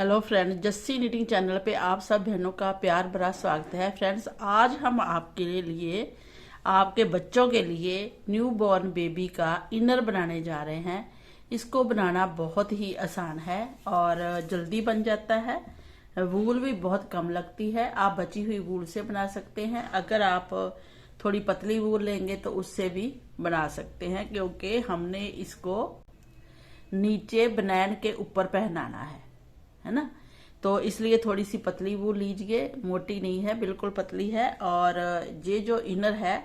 Hello friends, Jassi knitting channel पे आप सब बहनों का प्यार भरा स्वागत है। फ्रेंड्स, आज हम आपके लिए आपके बच्चों के लिए न्यू बॉर्न बेबी का इनर बनाने जा रहे हैं। इसको बनाना बहुत ही आसान है और जल्दी बन जाता है। वूल भी बहुत कम लगती है। आप बची हुई वूल से बना सकते हैं। अगर आप थोड़ी पतली वूल लेंगे तो उससे भी बना सकते हैं, क्योंकि हमने इसको नीचे बनैन के ऊपर पहनाना है ना। तो इसलिए थोड़ी सी पतली वूल लीजिए, मोटी नहीं है, बिल्कुल पतली है। और ये जो इनर है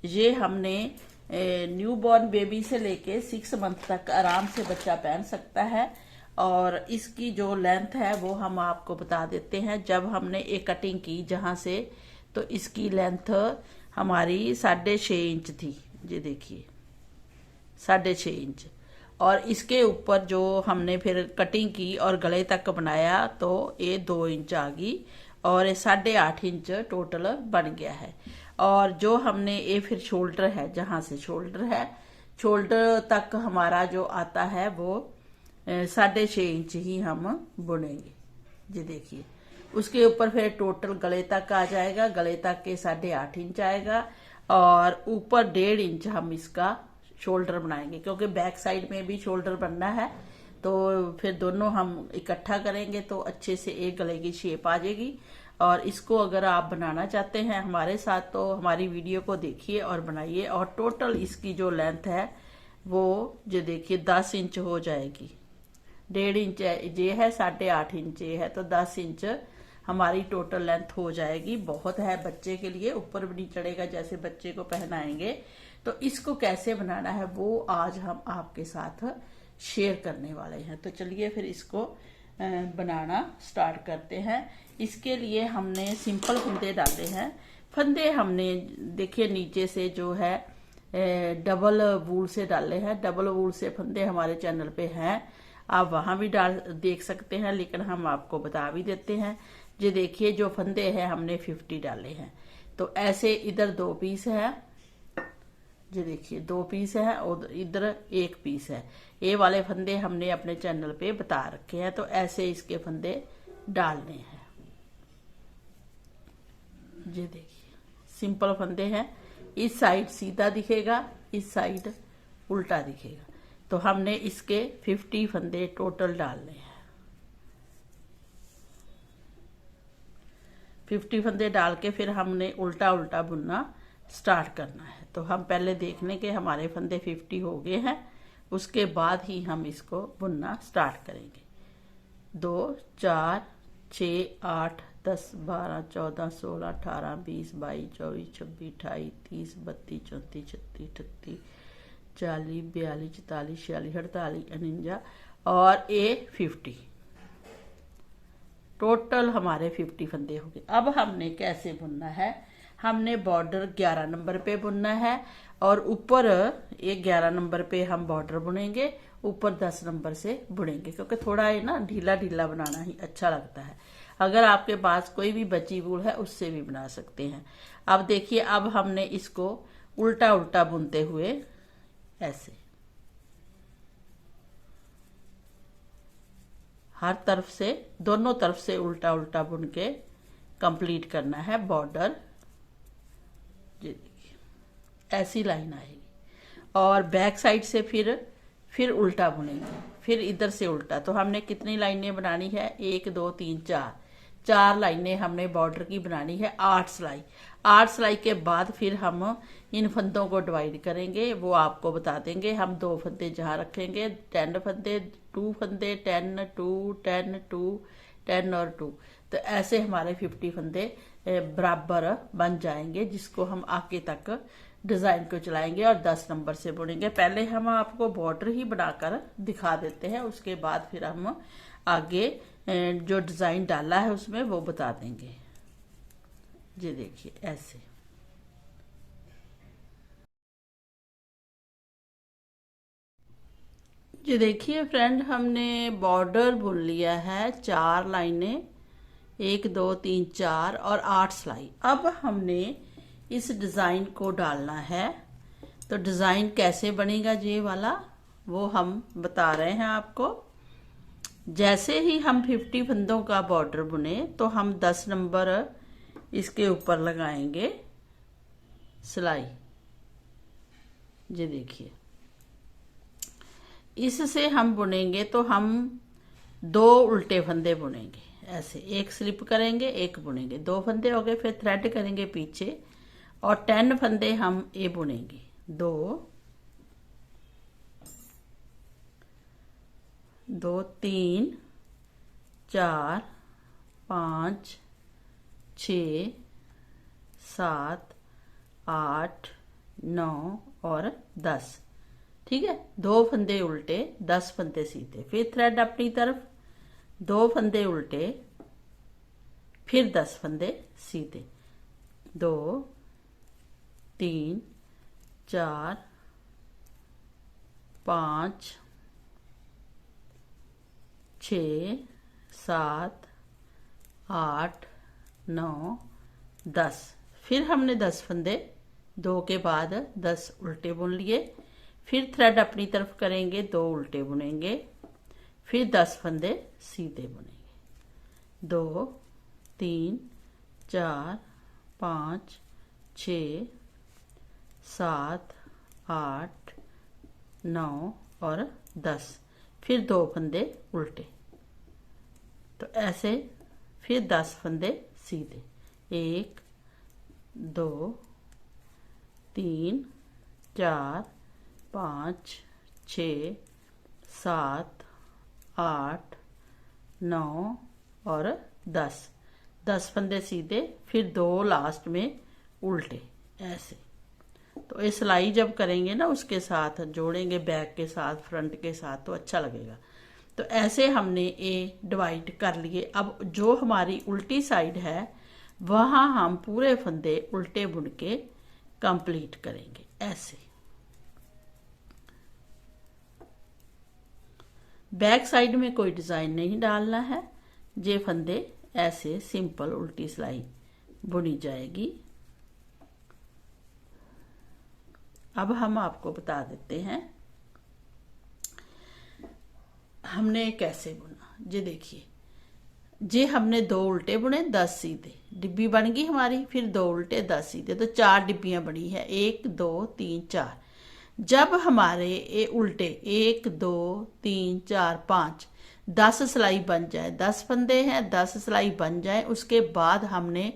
ये हमने न्यू बॉर्न बेबी से लेके 6 मंथ तक आराम से बच्चा पहन सकता है। और इसकी जो लेंथ है वो हम आपको बता देते हैं। जब हमने एक कटिंग की जहां से, तो इसकी लेंथ हमारी 6.5 इंच थी। ये देखिए 6.5 इंच। और इसके ऊपर जो हमने फिर कटिंग की और गले तक बनाया तो ये 2 इंच आ गई और ये 8.5 इंच टोटल बन गया है। और जो हमने ये फिर शोल्डर है, जहां से शोल्डर है, शोल्डर तक हमारा जो आता है वो 6.5 इंच ही हम बुनेंगे। जी देखिए, उसके ऊपर फिर टोटल गले तक आ जाएगा। गले तक के 8.5 इंच आएगा और ऊपर 1.5 इंच हम इसका शोल्डर बनाएंगे, क्योंकि बैक साइड में भी शोल्डर बनना है। तो फिर दोनों हम इकट्ठा करेंगे तो अच्छे से एक गले की शेप आ जाएगी। और इसको अगर आप बनाना चाहते हैं हमारे साथ तो हमारी वीडियो को देखिए और बनाइए। और टोटल इसकी जो लेंथ है वो जो देखिए 10 इंच हो जाएगी। 1.5 इंच ये है, 8.5 इंच ये है, तो 10 इंच हमारी टोटल लेंथ हो जाएगी। बहुत है बच्चे के लिए, ऊपर भी नहीं चढ़ेगा जैसे बच्चे को पहनाएंगे। तो इसको कैसे बनाना है वो आज हम आपके साथ शेयर करने वाले हैं। तो चलिए फिर इसको बनाना स्टार्ट करते हैं। इसके लिए हमने सिंपल फंदे डाले हैं। फंदे हमने देखिए नीचे से जो है डबल वूल से डाले हैं। डबल वूल से फंदे हमारे चैनल पे हैं, आप वहां भी डाल देख सकते हैं, लेकिन हम आपको बता भी देते हैं। ये देखिए जो फंदे हैं हमने 50 डाले हैं। तो ऐसे इधर 2 पीस है, जो देखिए 2 पीस है और इधर 1 पीस है। ये वाले फंदे हमने अपने चैनल पे बता रखे हैं। तो ऐसे इसके फंदे डालने हैं। ये देखिए सिंपल फंदे हैं। इस साइड सीधा दिखेगा, इस साइड उल्टा दिखेगा। तो हमने इसके 50 फंदे टोटल डालने हैं। 50 फंदे डाल के फिर हमने उल्टा उल्टा बुनना स्टार्ट करना है। तो हम पहले देख लें कि हमारे फंदे 50 हो गए हैं, उसके बाद ही हम इसको बुनना स्टार्ट करेंगे। 2 4 6 8 10 12 14 16 18 20 22 24 26 28 30 32 34 36 38 40 42 44 46 48 49 और ए 50। टोटल हमारे 50 फंदे हो गए। अब हमने कैसे बुनना है, हमने बॉर्डर 11 नंबर पे बुनना है और ऊपर ये 11 नंबर पे हम बॉर्डर बुनेंगे, ऊपर 10 नंबर से बुनेंगे, क्योंकि थोड़ा ये ना ढीला ढीला बनाना ही अच्छा लगता है। अगर आपके पास कोई भी बची वूल है उससे भी बना सकते हैं। अब देखिए, अब हमने इसको उल्टा उल्टा बुनते हुए ऐसे हर तरफ से, दोनों तरफ से उल्टा उल्टा बुन के कंप्लीट करना है बॉर्डर। ऐसी लाइन आएगी और बैक साइड से फिर उल्टा बुनेंगे, फिर इधर से उल्टा। तो हमने कितनी लाइनें बनानी है, 1 2 3 4 लाइनें हमने बॉर्डर की बनानी है। 8 सिलाई, 8 सिलाई के बाद फिर हम इन फंदों को डिवाइड करेंगे, वो आपको बता देंगे। हम 2 फंदे जहाँ रखेंगे, 10 फंदे, 2 फंदे, 10 2 10 2 10 और 2। तो ऐसे हमारे 50 फंदे बराबर बन जाएंगे, जिसको हम आगे तक डिजाइन को चलाएंगे और 10 नंबर से बुनेंगे। पहले हम आपको बॉर्डर ही बनाकर दिखा देते हैं, उसके बाद फिर हम आगे जो डिजाइन डाला है उसमें वो बता देंगे। ये देखिए ऐसे। ये देखिए फ्रेंड, हमने बॉर्डर बुन लिया है 4 लाइनें, 1 2 3 4 और 8 सिलाई। अब हमने इस डिजाइन को डालना है। तो डिजाइन कैसे बनेगा ये वाला वो हम बता रहे हैं आपको। जैसे ही हम 50 फंदों का बॉर्डर बुने तो हम 10 नंबर इसके ऊपर लगाएंगे सिलाई। ये देखिए, इससे हम बुनेंगे तो हम 2 उल्टे फंदे बुनेंगे। ऐसे एक स्लिप करेंगे, एक बुनेंगे, 2 फंदे हो गए। फिर थ्रेड करेंगे पीछे और 10 फंदे हम ये बुनेंगे। 2 2 3 4 5 6 7 8 9 और 10। ठीक है, 2 फंदे उल्टे, 10 फंदे सीधे। फिर थ्रेड अपनी तरफ, 2 फंदे उल्टे, फिर 10 फंदे सीधे। 2 3 4 5 6 7 8 9 10। फिर हमने 10 फंदे 2 के बाद 10 उल्टे बुन लिए। फिर थ्रेड अपनी तरफ करेंगे, 2 उल्टे बुनेंगे, फिर 10 फंदे सीधे बुनेंगे। 2 3 4 5 6 7 8 9 और 10। फिर 2 फंदे उल्टे। तो ऐसे फिर 10 फंदे सीधे। 1 2 3 4 5 6 7 8 9 और 10। 10 फंदे सीधे, फिर 2 लास्ट में उल्टे। ऐसे तो ये सिलाई जब करेंगे ना, उसके साथ जोड़ेंगे, बैक के साथ, फ्रंट के साथ, तो अच्छा लगेगा। तो ऐसे हमने ये डिवाइड कर लिए। अब जो हमारी उल्टी साइड है वहां हम पूरे फंदे उल्टे बुन के कंप्लीट करेंगे। ऐसे बैक साइड में कोई डिजाइन नहीं डालना है। ये फंदे ऐसे सिंपल उल्टी सिलाई बुनी जाएगी। अब हम आपको बता देते हैं हमने कैसे बुना। ये देखिए, जे हमने 2 उल्टे बुने, 10 सीधे, डिब्बी बन गई हमारी। फिर 2 उल्टे, 10 सीधे, तो 4 डिब्बियां बनी है। 1 2 3 4। जब हमारे ये उल्टे 1 2 3 4 5 10 सिलाई बन जाए, 10 फंदे हैं, 10 सिलाई बन जाए, उसके बाद हमने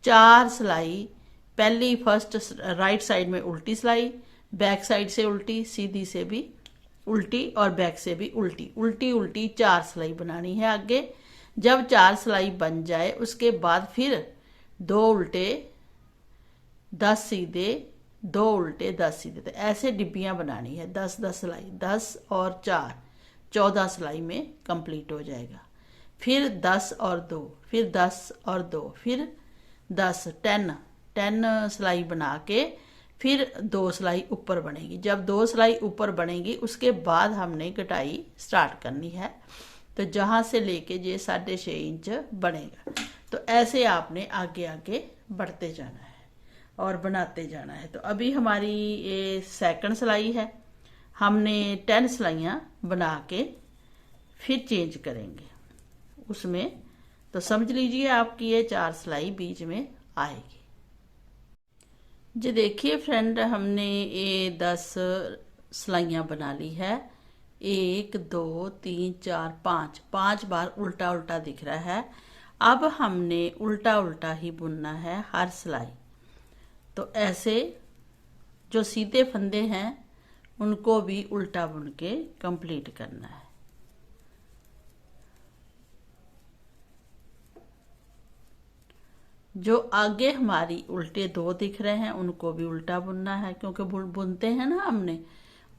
4 सिलाई, पहली फर्स्ट राइट साइड में उल्टी सिलाई, बैक साइड से उल्टी, सीधी से भी उल्टी और बैक से भी उल्टी, उल्टी उल्टी 4 सिलाई बनानी है आगे। जब 4 सिलाई बन जाए उसके बाद फिर 2 उल्टे 10 सीधे, 2 उल्टे 10 सीधे। तो ऐसे डिब्बियां बनानी है। 10 10 सिलाई, 10 और 4 14 सिलाई में कंप्लीट हो जाएगा। फिर 10 और 2, फिर 10 और 2, फिर 10 10 सिलाई बना के फिर 2 सिलाई ऊपर बनेगी। जब 2 सिलाई ऊपर बनेगी उसके बाद हमने कटाई स्टार्ट करनी है। तो जहां से लेके ये 6.5 इंच बनेगा। तो ऐसे आपने आगे आगे बढ़ते जाना है और बनाते जाना है। तो अभी हमारी ये सेकंड सिलाई है। हमने 10 सिलाइयाँ बना के फिर चेंज करेंगे उसमें। तो समझ लीजिए आपकी ये 4 सिलाई बीच में आएगी। जी देखिए फ्रेंड, हमने ये 10 सिलाइयाँ बना ली है। 1 2 3 4 5 5 बार उल्टा उल्टा दिख रहा है। अब हमने उल्टा उल्टा ही बुनना है हर सिलाई। तो ऐसे जो सीधे फंदे हैं उनको भी उल्टा बुन के कंप्लीट करना है। जो आगे हमारी उल्टे 2 दिख रहे हैं उनको भी उल्टा बुनना है, क्योंकि बुनते हैं ना हमने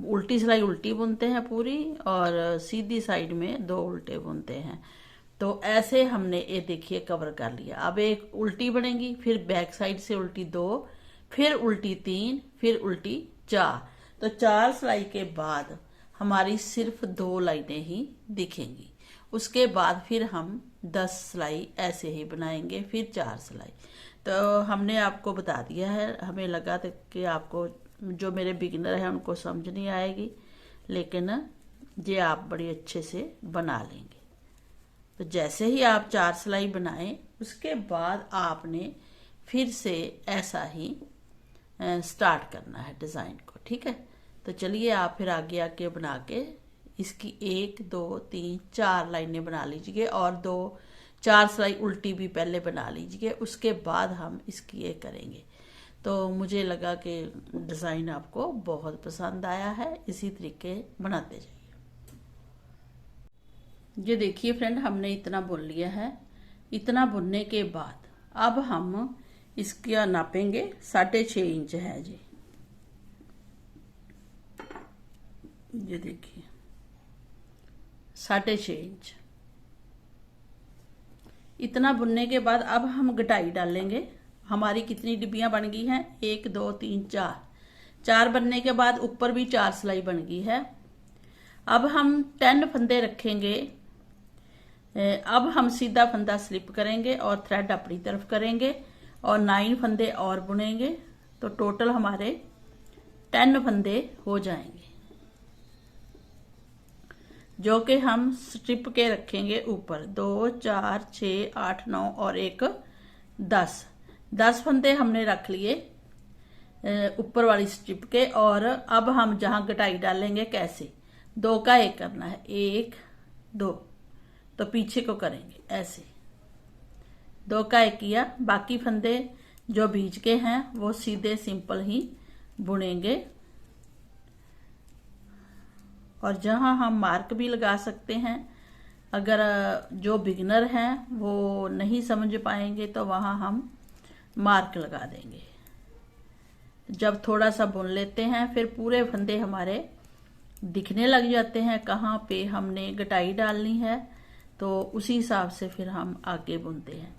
उल्टी सिलाई उल्टी बुनते हैं पूरी, और सीधी साइड में 2 उल्टे बुनते हैं। तो ऐसे हमने ये देखिए कवर कर लिया। अब एक उल्टी बनेगी, फिर बैक साइड से उल्टी 2, फिर उल्टी 3, फिर उल्टी 4। तो 4 सिलाई के बाद हमारी सिर्फ 2 लाइनें ही दिखेंगी। उसके बाद फिर हम 10 सिलाई ऐसे ही बनाएंगे, फिर 4 सिलाई। तो हमने आपको बता दिया है। हमें लगा था कि आपको, जो मेरे बिगिनर हैं उनको समझ नहीं आएगी, लेकिन ये आप बड़ी अच्छे से बना लेंगे। तो जैसे ही आप 4 सिलाई बनाएं उसके बाद आपने फिर से ऐसा ही स्टार्ट करना है डिज़ाइन को। ठीक है, तो चलिए आप फिर आगे आगे बना के इसकी 1 2 3 4 लाइनें बना लीजिए और 4 सिलाई उल्टी भी पहले बना लीजिए, उसके बाद हम इसकी ये करेंगे। तो मुझे लगा कि डिज़ाइन आपको बहुत पसंद आया है, इसी तरीके बनाते जाइए। ये देखिए फ्रेंड, हमने इतना बुन लिया है। इतना बुनने के बाद अब हम इसका नापेंगे 6.5 इंच है जी। ये देखिए 6.5 इंच। इतना बुनने के बाद अब हम गटाई डालेंगे। हमारी कितनी डिब्बियां बन गई हैं? 1 2 3 4। 4 बनने के बाद ऊपर भी 4 सिलाई बन गई है। अब हम 10 फंदे रखेंगे। अब हम सीधा फंदा स्लिप करेंगे और थ्रेड अपनी तरफ करेंगे और 9 फंदे और बुनेंगे, तो टोटल हमारे 10 फंदे हो जाएंगे, जो कि हम स्ट्रिप के रखेंगे ऊपर। 2 4 6 8 9 और एक 10 फंदे हमने रख लिए ऊपर वाली स्ट्रिप के। और अब हम जहां गटाई डालेंगे कैसे, 2 का 1 करना है, 1 2, तो पीछे को करेंगे ऐसे, 2 का 1 किया। बाकी फंदे जो बीच के हैं वो सीधे सिंपल ही बुनेंगे। और जहां हम मार्क भी लगा सकते हैं, अगर जो बिगिनर हैं वो नहीं समझ पाएंगे तो वहां हम मार्क लगा देंगे। जब थोड़ा सा बुन लेते हैं फिर पूरे फंदे हमारे दिखने लग जाते हैं कहाँ पे हमने गटाई डालनी है, तो उसी हिसाब से फिर हम आगे बुनते हैं।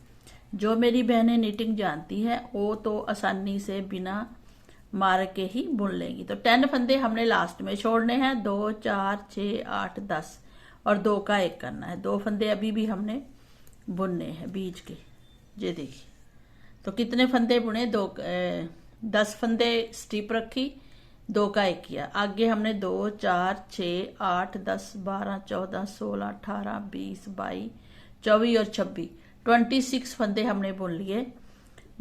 जो मेरी बहनें निटिंग जानती है वो तो आसानी से बिना मार्क के ही बुन लेंगी। तो 10 फंदे हमने लास्ट में छोड़ने हैं, 2 4 6 8 10 और 2 का 1 करना है। 2 फंदे अभी भी हमने बुनने हैं बीच के। ये देखिए, तो कितने फंदे बुने? 10 फंदे स्ट्रिप रखी, 2 का 1 किया। आगे हमने 2 4 6 8 10 12 14 16 18 20 22 24 और 26 26 फंदे हमने बुन लिए।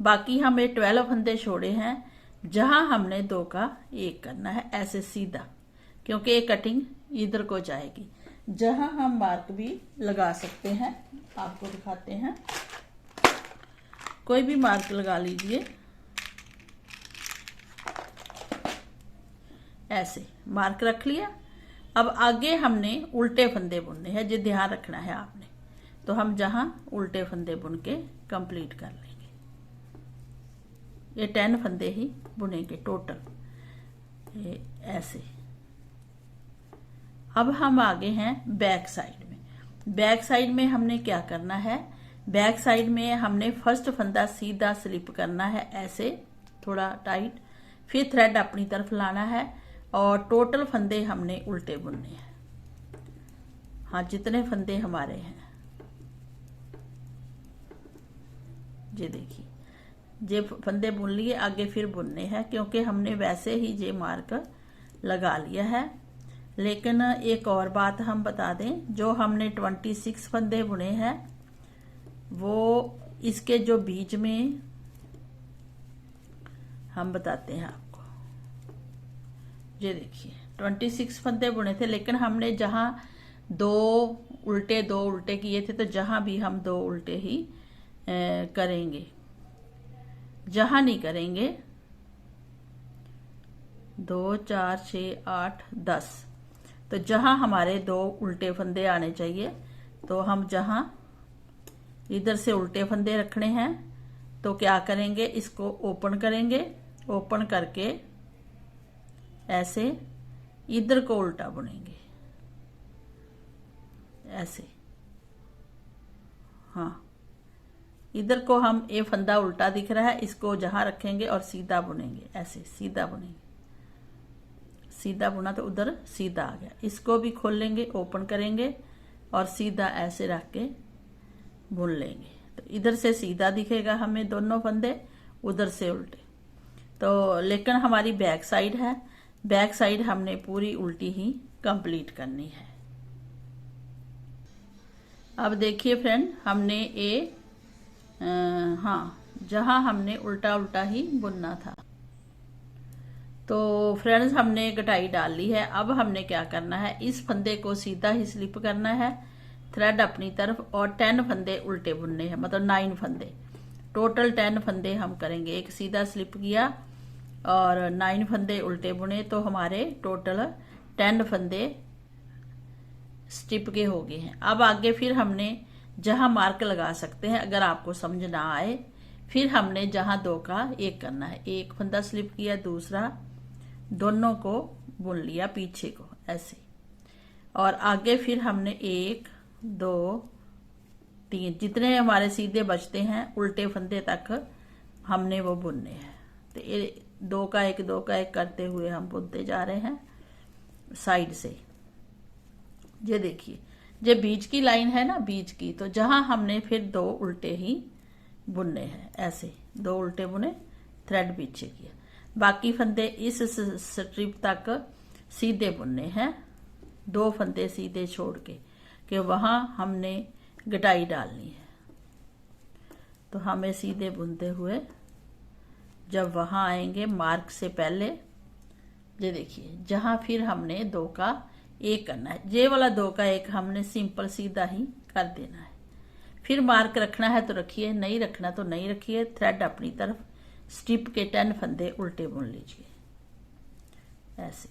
बाकी हमें 12 फंदे छोड़े हैं जहां हमने 2 का 1 करना है ऐसे सीधा, क्योंकि ये कटिंग इधर को जाएगी। जहां हम मार्क भी लगा सकते हैं, आपको दिखाते हैं। कोई भी मार्क लगा लीजिए, ऐसे मार्क रख लिया। अब आगे हमने उल्टे फंदे बुनने हैं, जो ध्यान रखना है आपने। तो हम जहां उल्टे फंदे बुन के कंप्लीट कर लेंगे। ये 10 फंदे ही बुनेंगे टोटल, ये ऐसे। अब हम आगे हैं बैक साइड में। बैक साइड में हमने क्या करना है? बैक साइड में हमने फर्स्ट फंदा सीधा स्लिप करना है ऐसे, थोड़ा टाइट, फिर थ्रेड अपनी तरफ लाना है और टोटल फंदे हमने उल्टे बुनने हैं। हाँ, जितने फंदे हमारे हैं, ये देखिए, ये फंदे बुन लिए, आगे फिर बुनने हैं, क्योंकि हमने वैसे ही ये मार्क लगा लिया है। लेकिन एक और बात हम बता दें, जो हमने 26 फंदे बुने हैं वो इसके जो बीच में हम बताते हैं आपको। ये देखिए 26 फंदे बुने थे, लेकिन हमने जहां 2 उल्टे किए थे, तो जहां भी हम 2 उल्टे ही करेंगे। जहां नहीं करेंगे 2 4 6 8 10, तो जहां हमारे 2 उल्टे फंदे आने चाहिए, तो हम जहां इधर से उल्टे फंदे रखने हैं तो क्या करेंगे, इसको ओपन करेंगे। ओपन करके ऐसे इधर को उल्टा बुनेंगे ऐसे। हाँ, इधर को हम ये फंदा उल्टा दिख रहा है, इसको जहां रखेंगे और सीधा बुनेंगे ऐसे, सीधा बुनेंगे। सीधा बुना तो उधर सीधा आ गया। इसको भी खोल लेंगे, ओपन करेंगे और सीधा ऐसे रख के बुन लेंगे। तो इधर से सीधा दिखेगा हमें दोनों फंदे, उधर से उल्टे। तो लेकिन हमारी बैक साइड है, बैक साइड हमने पूरी उल्टी ही कंप्लीट करनी है। अब देखिए फ्रेंड, हमने हाँ, जहाँ हमने उल्टा उल्टा ही बुनना था। तो फ्रेंड्स, हमने कटाई डाल ली है। अब हमने क्या करना है, इस फंदे को सीधा ही स्लिप करना है, थ्रेड अपनी तरफ, और 10 फंदे उल्टे बुनने हैं, मतलब 9 फंदे टोटल। 10 फंदे हम करेंगे। एक सीधा स्लिप किया और 9 फंदे उल्टे बुने, तो हमारे टोटल 10 फंदे स्टिप के हो गए हैं। अब आगे फिर हमने जहां मार्क लगा सकते हैं, अगर आपको समझ ना आए, फिर हमने जहां 2 का 1 करना है। एक फंदा स्लिप किया, दूसरा, दोनों को बुन लिया पीछे को ऐसे, और आगे फिर हमने 1 2 3 जितने हमारे सीधे बचते हैं उल्टे फंदे तक हमने वो बुनने हैं। तो ये 2 का 1 2 का 1 करते हुए हम बुनते जा रहे हैं साइड से। ये देखिए, ये बीच की लाइन है ना, बीच की, तो जहां हमने फिर 2 उल्टे ही बुनने हैं, ऐसे 2 उल्टे बुने, थ्रेड पीछे किया, बाकी फंदे इस स्ट्रिप तक सीधे बुनने हैं, 2 फंदे सीधे छोड़ के, कि वहां हमने गटाई डालनी है। तो हमें सीधे बुनते हुए जब वहां आएंगे मार्क से पहले, ये देखिए, जहां फिर हमने 2 का 1 करना है, ये वाला 2 का 1 हमने सिंपल सीधा ही कर देना है। फिर मार्क रखना है तो रखिए, नहीं रखना तो नहीं रखिए। थ्रेड अपनी तरफ, स्ट्रिप के 10 फंदे उल्टे बुन लीजिए ऐसे।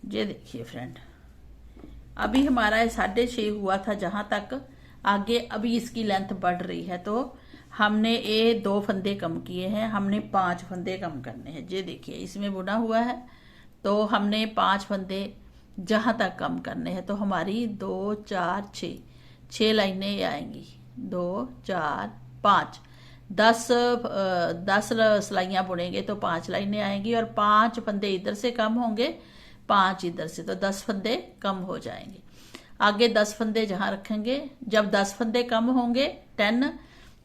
ये देखिए फ्रेंड, अभी हमारा 6.5 हुआ था जहां तक, आगे अभी इसकी लेंथ बढ़ रही है, तो हमने ये 2 फंदे कम किए हैं, हमने 5 फंदे कम करने हैं। ये देखिए, इसमें बुना हुआ है, तो हमने 5 फंदे जहां तक कम करने हैं। तो हमारी 2 4 6 लाइनें आएंगी, 2 4 5 10 सिलाइयां बुनेंगे तो 5 लाइनें आएंगी, और 5 फंदे इधर से कम होंगे, 5 इधर से, तो 10 फंदे कम हो जाएंगे। आगे 10 फंदे जहां रखेंगे, जब 10 फंदे कम होंगे 10,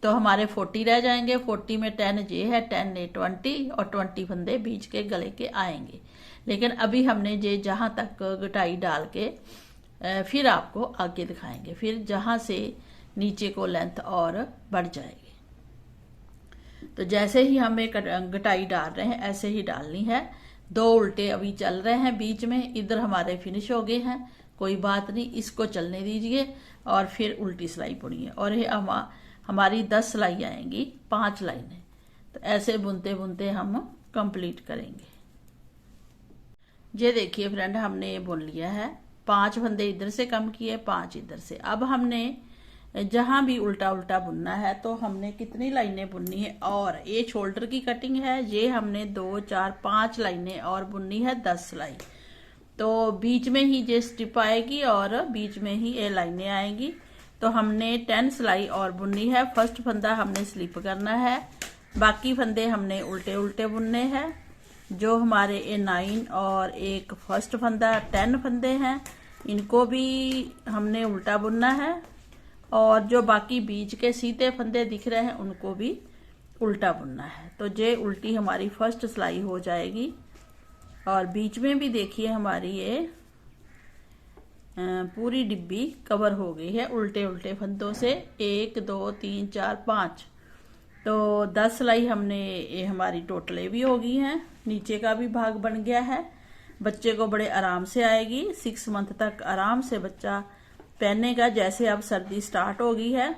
तो हमारे 40 रह जाएंगे। 40 में 10 ये है, 10 ने 20, और 20 फंदे बीच के गले के आएंगे। लेकिन अभी हमने ये जहां तक गटाई डाल के फिर आपको आगे दिखाएंगे, फिर जहां से नीचे को लेंथ और बढ़ जाएगी। तो जैसे ही हम एक गटाई डाल रहे हैं ऐसे ही डालनी है। 2 उल्टे अभी चल रहे हैं बीच में, इधर हमारे फिनिश हो गए हैं, कोई बात नहीं, इसको चलने दीजिए, और फिर उल्टी सिलाई बुनिए, और ये हमारी 10 सिलाई आएंगी, 5 लाइनें। तो ऐसे बुनते बुनते हम कंप्लीट करेंगे। ये देखिए फ्रेंड, हमने ये बुन लिया है, 5 फंदे इधर से कम किए, 5 इधर से। अब हमने जहां भी उल्टा उल्टा बुनना है, तो हमने कितनी लाइनें बुननी है, और ये शोल्डर की कटिंग है, ये हमने 2 4 5 लाइनें और बुननी है, 10 सिलाई। तो बीच में ही ये स्ट्रिप आएगी और बीच में ही ये लाइनें आएंगी। तो हमने 10 सिलाई और बुननी है। फर्स्ट फंदा हमने स्लिप करना है, बाकी फंदे हमने उल्टे उल्टे बुनने हैं। जो हमारे ये 9 और एक फर्स्ट फंदा 10 फंदे हैं, इनको भी हमने उल्टा बुनना है, और जो बाकी बीच के सीधे फंदे दिख रहे हैं उनको भी उल्टा बुनना है। तो ये उल्टी हमारी फर्स्ट सिलाई हो जाएगी, और बीच में भी देखिए हमारी ये पूरी डिब्बी कवर हो गई है उल्टे उल्टे फंदों से। 1 2 3 4 5, तो 10 सिलाई हमने, ये हमारी टोटले भी हो गई हैं, नीचे का भी भाग बन गया है। बच्चे को बड़े आराम से आएगी, 6 मंथ तक आराम से बच्चा पहनेगा। जैसे अब सर्दी स्टार्ट हो गई है,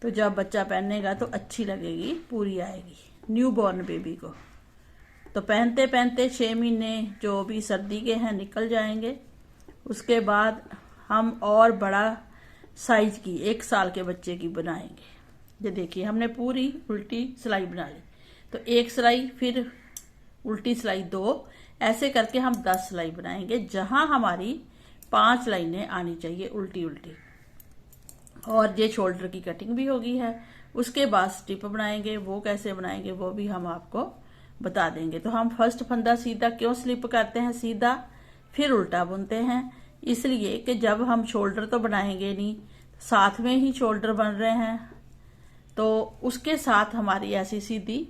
तो जब बच्चा पहनेगा तो अच्छी लगेगी, पूरी आएगी न्यू बॉर्न बेबी को। तो पहनते पहनते 6 महीने जो भी सर्दी के हैं निकल जाएंगे। उसके बाद हम और बड़ा साइज की 1 साल के बच्चे की बनाएंगे। ये देखिए, हमने पूरी उल्टी सिलाई बना ली, तो 1 सिलाई, फिर उल्टी सिलाई 2, ऐसे करके हम 10 सिलाई बनाएंगे, जहां हमारी 5 लाइनें आनी चाहिए उल्टी उल्टी। और ये शोल्डर की कटिंग भी होगी है। उसके बाद स्टिप बनाएंगे, वो कैसे बनाएंगे वो भी हम आपको बता देंगे। तो हम फर्स्ट फंदा सीधा क्यों स्लिप करते हैं सीधा, फिर उल्टा बुनते हैं, इसलिए कि जब हम शोल्डर तो बनाएंगे नहीं, साथ में ही शोल्डर बन रहे हैं, तो उसके साथ हमारी ऐसी सीधी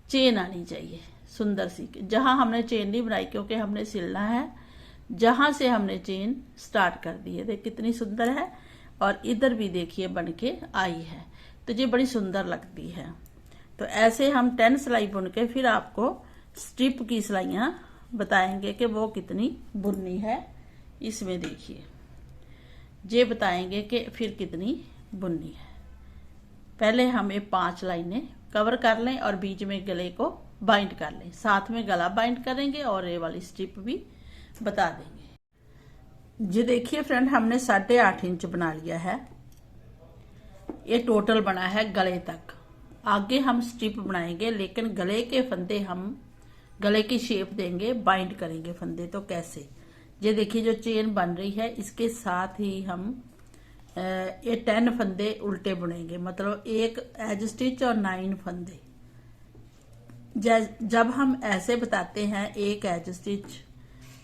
चेन आनी चाहिए सुंदर सी, जहां हमने चेन नहीं बनाई क्योंकि हमने सिलना है, जहां से हमने चेन स्टार्ट कर दी है। देख कितनी सुंदर है। और इधर भी देखिए बन के आई है, तो ये बड़ी सुंदर लगती है। तो ऐसे हम 10 सिलाई बुन के फिर आपको स्ट्रिप की सिलाइयाँ बताएंगे कि वो कितनी बुननी है। इसमें देखिए ये बताएंगे कि फिर कितनी बुननी है। पहले हम ये 5 लाइनें कवर कर लें और बीच में गले को बाइंड कर लें, साथ में गला बाइंड करेंगे और ये वाली स्ट्रिप भी बता देंगे। ये देखिए फ्रेंड, हमने 8.5 इंच बना लिया है। ये टोटल बना है गले तक। आगे हम स्ट्रिप बनाएंगे, लेकिन गले के फंदे हम गले की शेप देंगे, बाइंड करेंगे फंदे। तो कैसे, ये देखिए जो चेन बन रही है इसके साथ ही हम ये 10 फंदे उल्टे बुनेंगे, मतलब एक एज स्टिच और 9 फंदे। जब हम ऐसे बताते हैं एक एज स्टिच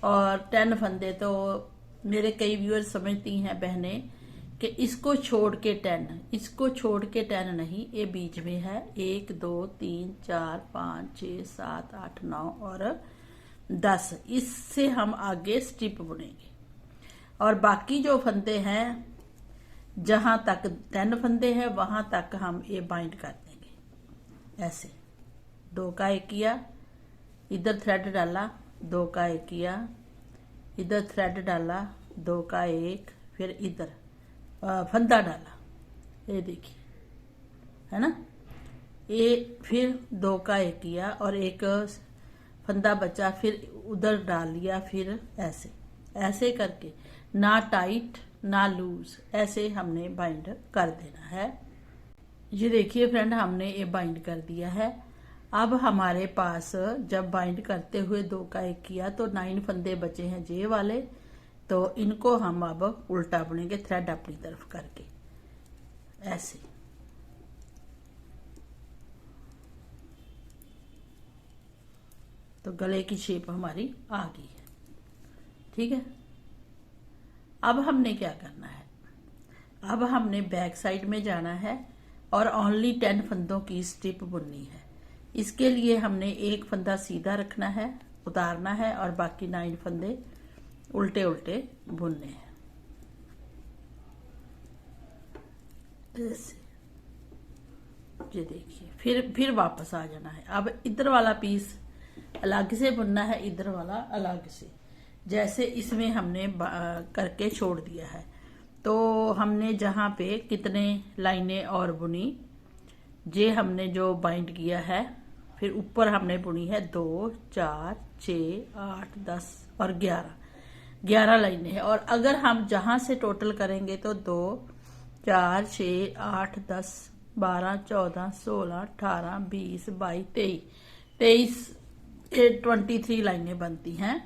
और 10 फंदे, तो मेरे कई व्यूअर्स समझती हैं बहनें कि इसको छोड़ के 10, इसको छोड़ के 10 नहीं, ये बीच में है 1 2 3 4 5 6 7 8 9 और 10। इससे हम आगे स्ट्रिप बुनेंगे और बाकी जो फंदे हैं जहां तक 10 फंदे हैं वहां तक हम ये बाइंड कर देंगे। ऐसे 2 का 1 किया, इधर थ्रेड डाला, 2 का 1 किया, इधर थ्रेड डाला, 2 का 1, फिर इधर फंदा डाला, ये देखिए है ना। ये फिर 2 का 1 किया और एक फंदा बचा, फिर उधर डाल लिया, फिर ऐसे ऐसे करके, ना टाइट ना लूज, ऐसे हमने बाइंड कर देना है। ये देखिए फ्रेंड, हमने ये बाइंड कर दिया है। अब हमारे पास जब बाइंड करते हुए 2 का 1 किया तो 9 फंदे बचे हैं ये वाले, तो इनको हम अब उल्टा बुनेंगे थ्रेड अपनी तरफ करके ऐसे। तो गले की शेप हमारी आ गई है, ठीक है। अब हमने क्या करना है, अब हमने बैक साइड में जाना है और ओनली 10 फंदों की स्ट्रिप बुननी है। इसके लिए हमने एक फंदा सीधा रखना है, उतारना है, और बाकी 9 फंदे उल्टे उल्टे बुनने हैं ऐसे। ये देखिए फिर वापस आ जाना है। अब इधर वाला पीस अलग से बुनना है, इधर वाला अलग से, जैसे इसमें हमने करके छोड़ दिया है। तो हमने जहां पे कितने लाइनें और बुनी, ये हमने जो बाइंड किया है, फिर ऊपर हमने बुनी है 2 4 6 8 10 और 11 लाइनें हैं। और अगर हम जहां से टोटल करेंगे तो 2 4 6 8 10 12 14 16 18 20 22 23 23 लाइनें बनती हैं।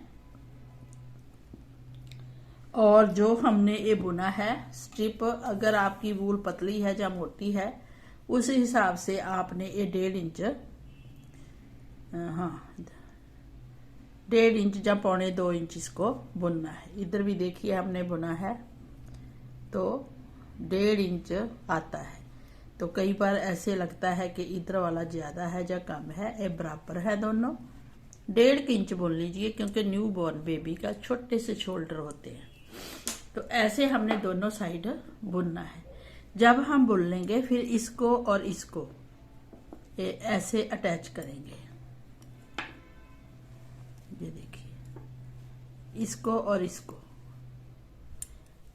और जो हमने ये बुना है स्ट्रिप, अगर आपकी वूल पतली है या मोटी है उस हिसाब से आपने ये 1.5 इंच, हाँ 1.5 इंच या 1.25 इंच इसको बुनना है। इधर भी देखिए हमने बुना है तो 1.5 इंच आता है। तो कई बार ऐसे लगता है कि इधर वाला ज्यादा है या कम है, ये बराबर है दोनों। 1.5 इंच बुन लीजिए क्योंकि न्यू बॉर्न बेबी का छोटे से शोल्डर होते हैं। तो ऐसे हमने दोनों साइड बुनना है। जब हम बुन लेंगे फिर इसको और इसको ऐसे अटैच करेंगे। ये देखिए, इसको और इसको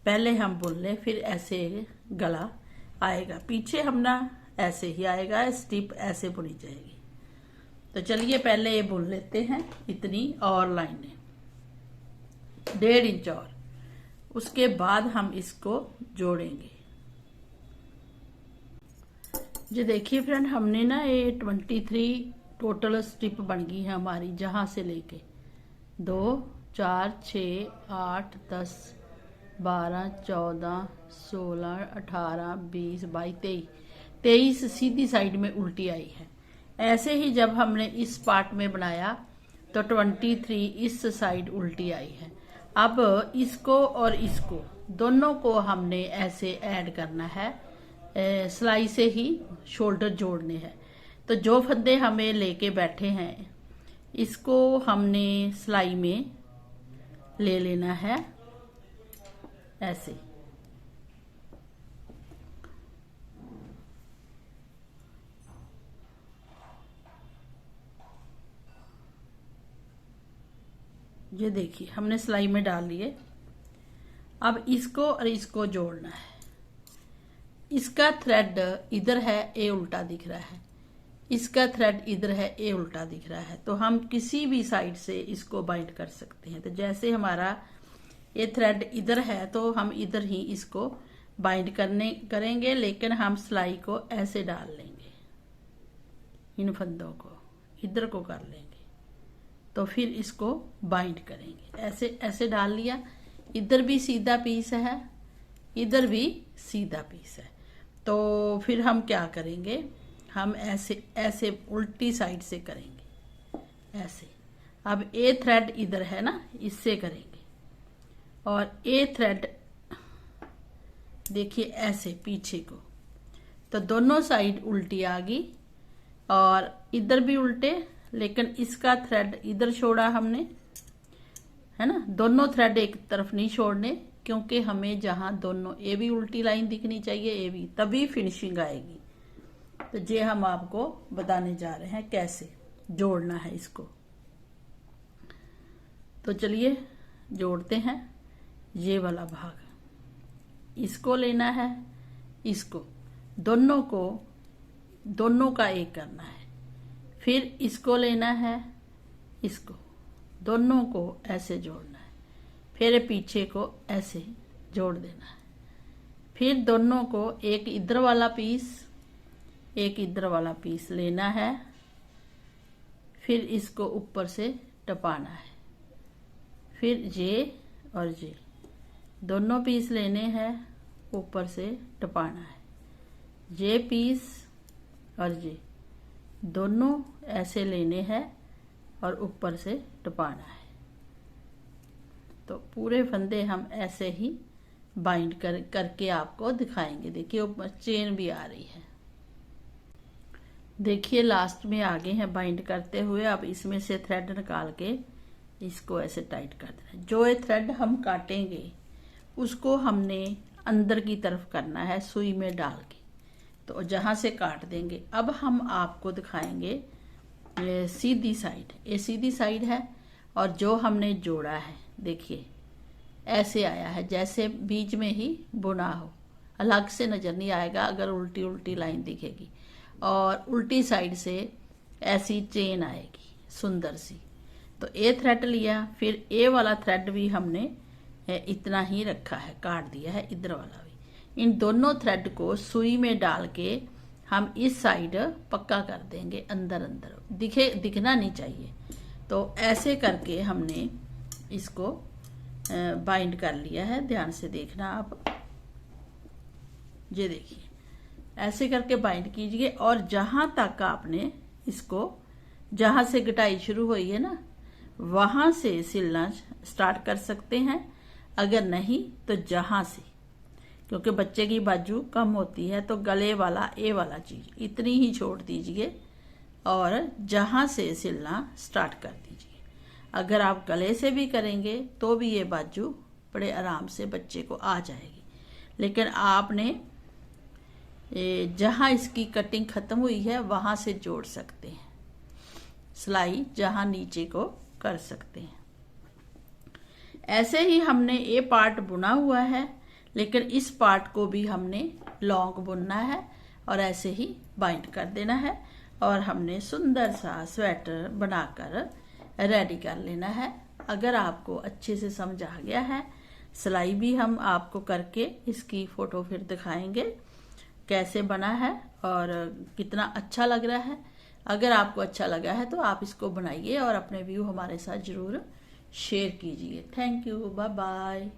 पहले हम बुन ले, फिर ऐसे गला आएगा। पीछे हम ना ऐसे ही आएगा, स्ट्रिप ऐसे बुनी जाएगी। तो चलिए पहले ये बुन लेते हैं इतनी और लाइनें, 1.5 इंच और, उसके बाद हम इसको जोड़ेंगे। ये देखिए फ्रेंड, हमने ना ये 23 टोटल स्ट्रिप बन गई है हमारी, जहां से लेके 2 4 6 8 10 12 14 16 18 20 22 23 सीधी साइड में उल्टी आई है। ऐसे ही जब हमने इस पार्ट में बनाया तो 23 इस साइड उल्टी आई है। अब इसको और इसको दोनों को हमने ऐसे ऐड करना है, सिलाई से ही शोल्डर जोड़ने हैं। तो जो फंदे हमें लेके बैठे हैं इसको हमने सिलाई में ले लेना है ऐसे। ये देखिए हमने सिलाई में डाल लिए। अब इसको और इसको जोड़ना है। इसका थ्रेड इधर है, ए उल्टा दिख रहा है, इसका थ्रेड इधर है, ए उल्टा दिख रहा है। तो हम किसी भी साइड से इसको बाइंड कर सकते हैं। तो जैसे हमारा ये थ्रेड इधर है तो हम इधर ही इसको बाइंड करेंगे, लेकिन हम सिलाई को ऐसे डाल लेंगे, इन फंदों को इधर को कर लेंगे, तो फिर इसको बाइंड करेंगे। ऐसे ऐसे डाल लिया। इधर भी सीधा पीस है, इधर भी सीधा पीस है। तो फिर हम क्या करेंगे, हम ऐसे ऐसे उल्टी साइड से करेंगे ऐसे। अब ए थ्रेड इधर है ना, इससे करेंगे, और ए थ्रेड देखिए ऐसे पीछे को। तो दोनों साइड उल्टी आ गई और इधर भी उल्टे, लेकिन इसका थ्रेड इधर छोड़ा हमने, है ना। दोनों थ्रेड एक तरफ नहीं छोड़ने, क्योंकि हमें जहां दोनों ए भी उल्टी लाइन दिखनी चाहिए, ए भी, तभी फिनिशिंग आएगी। तो ये हम आपको बताने जा रहे हैं कैसे जोड़ना है इसको। तो चलिए जोड़ते हैं। ये वाला भाग इसको लेना है, इसको दोनों का एक करना है। फिर इसको लेना है, इसको दोनों को ऐसे जोड़ना है। फिर पीछे को ऐसे जोड़ देना है। फिर दोनों को एक इधर वाला पीस, एक इधर वाला पीस लेना है। फिर इसको ऊपर से टपाना है। फिर ये और ये दोनों पीस लेने हैं, ऊपर से टपाना है। ये पीस और ये दोनों ऐसे लेने हैं और ऊपर से टपाना है। तो पूरे फंदे हम ऐसे ही बाइंड करके आपको दिखाएंगे। देखिए ऊपर चेन भी आ रही है। देखिए लास्ट में आगे हैं बाइंड करते हुए। अब इसमें से थ्रेड निकाल के इसको ऐसे टाइट कर देना है। जो ये थ्रेड हम काटेंगे उसको हमने अंदर की तरफ करना है सुई में डाल के, तो जहां से काट देंगे। अब हम आपको दिखाएंगे सीधी साइड। ये सीधी साइड है और जो हमने जोड़ा है देखिए ऐसे आया है, जैसे बीच में ही बुना हो, अलग से नजर नहीं आएगा अगर उल्टी उल्टी लाइन दिखेगी। और उल्टी साइड से ऐसी चेन आएगी सुंदर सी। तो ए थ्रेड लिया, फिर ए वाला थ्रेड भी हमने इतना ही रखा है, काट दिया है इधर वाला भी। इन दोनों थ्रेड को सुई में डाल के हम इस साइड पक्का कर देंगे, अंदर अंदर दिखना नहीं चाहिए। तो ऐसे करके हमने इसको बाइंड कर लिया है। ध्यान से देखना आप, ये देखिए ऐसे करके बाइंड कीजिए। और जहां तक आपने इसको, जहां से गटाई शुरू हुई है ना, वहां से सिलना स्टार्ट कर सकते हैं। अगर नहीं तो जहां से, क्योंकि बच्चे की बाजू कम होती है, तो गले वाला ए वाला चीज इतनी ही छोड़ दीजिए और जहां से सिलना स्टार्ट कर दीजिए। अगर आप गले से भी करेंगे तो भी ये बाजू बड़े आराम से बच्चे को आ जाएगी। लेकिन आपने जहां इसकी कटिंग खत्म हुई है वहां से जोड़ सकते हैं, सिलाई जहां नीचे को कर सकते हैं। ऐसे ही हमने ये पार्ट बुना हुआ है, लेकिन इस पार्ट को भी हमने लॉन्ग बुनना है और ऐसे ही बाइंड कर देना है। और हमने सुंदर सा स्वेटर बनाकर रेडी कर लेना है। अगर आपको अच्छे से समझ आ गया है, सिलाई भी हम आपको करके इसकी फोटो फिर दिखाएंगे कैसे बना है और कितना अच्छा लग रहा है। अगर आपको अच्छा लगा है तो आप इसको बनाइए और अपने व्यू हमारे साथ जरूर शेयर कीजिए। Thank you, bye bye.